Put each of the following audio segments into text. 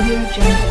Audio Jungle।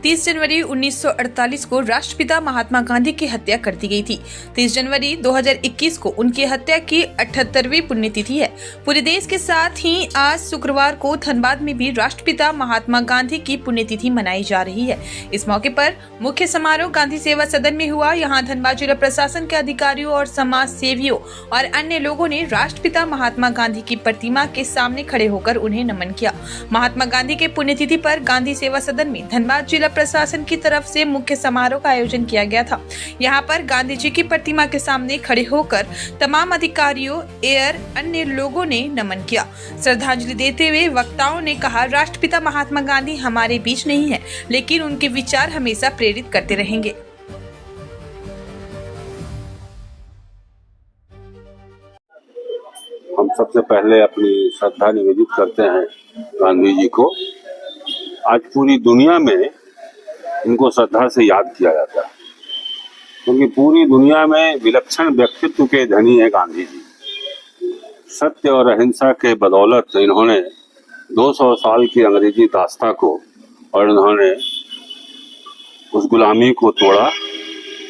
30 जनवरी 1948 को राष्ट्रपिता महात्मा गांधी की हत्या कर दी गई थी। 30 जनवरी 2021 को उनकी हत्या की 78वीं पुण्यतिथि है। पूरे देश के साथ ही आज शुक्रवार को धनबाद में भी राष्ट्रपिता महात्मा गांधी की पुण्यतिथि मनाई जा रही है। इस मौके पर मुख्य समारोह गांधी सेवा सदन में हुआ। यहाँ धनबाद जिला प्रशासन के अधिकारियों और समाज सेवियों और अन्य लोगों ने राष्ट्रपिता महात्मा गांधी की प्रतिमा के सामने खड़े होकर उन्हें नमन किया। महात्मा गांधी के पुण्यतिथि पर गांधी सेवा सदन में धनबाद जिला प्रशासन की तरफ से मुख्य समारोह का आयोजन किया गया था। यहाँ पर गांधी जी की प्रतिमा के सामने खड़े होकर तमाम अधिकारियों एयर अन्य लोगों ने नमन किया। श्रद्धांजलि देते हुए वक्ताओं ने कहा, राष्ट्रपिता महात्मा गांधी हमारे बीच नहीं है, लेकिन उनके विचार हमेशा प्रेरित करते रहेंगे। हम सबसे पहले अपनी श्रद्धा निवेदित करते हैं गांधी जी को। आज पूरी दुनिया में इनको श्रद्धा से याद किया जाता है, क्योंकि पूरी दुनिया में विलक्षण व्यक्तित्व के धनी है गांधी जी। सत्य और अहिंसा के बदौलत इन्होंने 200 साल की अंग्रेजी दास्ता को और इन्होंने उस गुलामी को तोड़ा।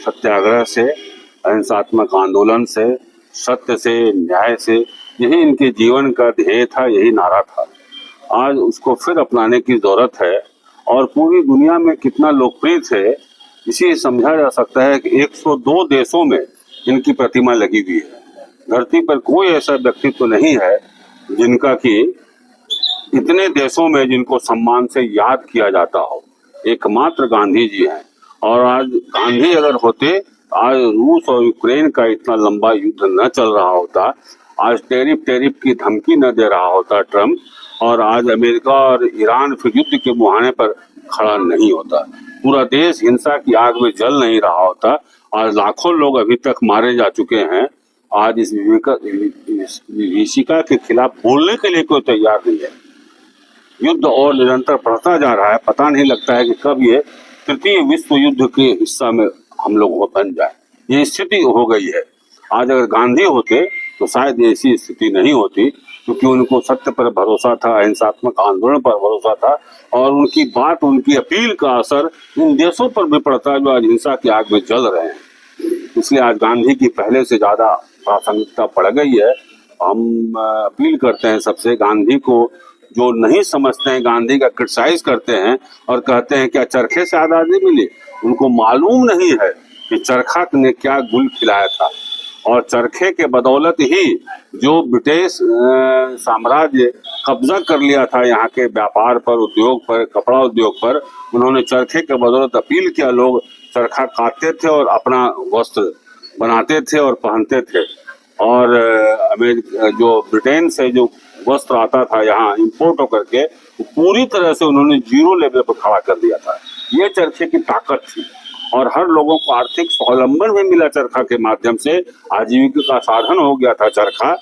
सत्याग्रह से, अहिंसात्मक आंदोलन से, सत्य से, न्याय से, यही इनके जीवन का ध्येय था, यही नारा था। आज उसको फिर अपनाने की जरूरत है और पूरी दुनिया में कितना लोकप्रिय थे इसी समझा जा सकता है कि 102 देशों में इनकी प्रतिमा लगी हुई है। धरती पर कोई ऐसा व्यक्तित्व तो नहीं है जिनका कि इतने देशों में जिनको सम्मान से याद किया जाता हो, एकमात्र गांधी जी हैं। और आज गांधी अगर होते, आज रूस और यूक्रेन का इतना लंबा युद्ध न चल रहा होता, आज टैरिफ की धमकी न दे रहा होता ट्रम्प, और आज अमेरिका और ईरान फिर युद्ध के मुहाने पर खड़ा नहीं होता, पूरा देश हिंसा की आग में जल नहीं रहा होता। आज लाखों लोग अभी तक मारे जा चुके हैं। आज इस विभीषिका के खिलाफ बोलने के लिए कोई तैयार नहीं है। युद्ध और निरंतर बढ़ता जा रहा है। पता नहीं लगता है कि कब ये तृतीय विश्व युद्ध के हिस्सा में हम लोग बन जाए। ये स्थिति हो गई है। आज अगर गांधी होते तो शायद ऐसी स्थिति नहीं होती, क्योंकि उनको सत्य पर भरोसा था, अहिंसात्मक आंदोलन पर भरोसा था, और उनकी बात, उनकी अपील का असर इन देशों पर भी पड़ता है जो आज हिंसा की आग में जल रहे हैं। इसलिए आज गांधी की पहले से ज्यादा प्रासंगिकता पड़ गई है। हम अपील करते हैं सबसे, गांधी को जो नहीं समझते हैं, गांधी का क्रिटिसाइज करते हैं और कहते हैं क्या चरखे से आज़ादी मिली, उनको मालूम नहीं है कि चरखा ने क्या गुल खिलाया था। और चरखे के बदौलत ही जो ब्रिटिश साम्राज्य कब्जा कर लिया था यहाँ के व्यापार पर, उद्योग पर, कपड़ा उद्योग पर, उन्होंने चरखे के बदौलत अपील किया। लोग चरखा काटते थे और अपना वस्त्र बनाते थे और पहनते थे। और अमेरिका, जो ब्रिटेन से जो वस्त्र आता था यहाँ इंपोर्ट होकर के, पूरी तरह से उन्होंने जीरो लेवल पर खड़ा कर दिया था। ये चरखे की ताकत थी और हर लोगों को आर्थिक स्वावलंबन भी मिला चरखा के माध्यम से। आजीविका का साधन हो गया था चरखा।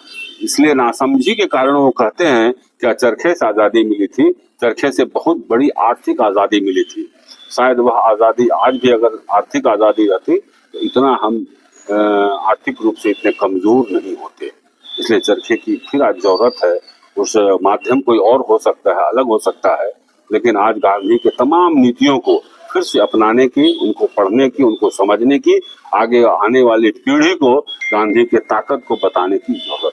इसलिए नासमझी के कारण वो कहते हैं क्या चरखे से आज़ादी मिली थी। चरखे से बहुत बड़ी आर्थिक आज़ादी मिली थी। शायद वह आज़ादी आज भी अगर आर्थिक आज़ादी रहती तो इतना हम आर्थिक रूप से इतने कमजोर नहीं होते। इसलिए चरखे की फिर आज जरूरत है। उस माध्यम कोई और हो सकता है, अलग हो सकता है, लेकिन आज गांधी के तमाम नीतियों को फिर से अपनाने की, उनको पढ़ने की, उनको समझने की, आगे आने वाली पीढ़ी को गांधी के ताकत को बताने की जरूरत है।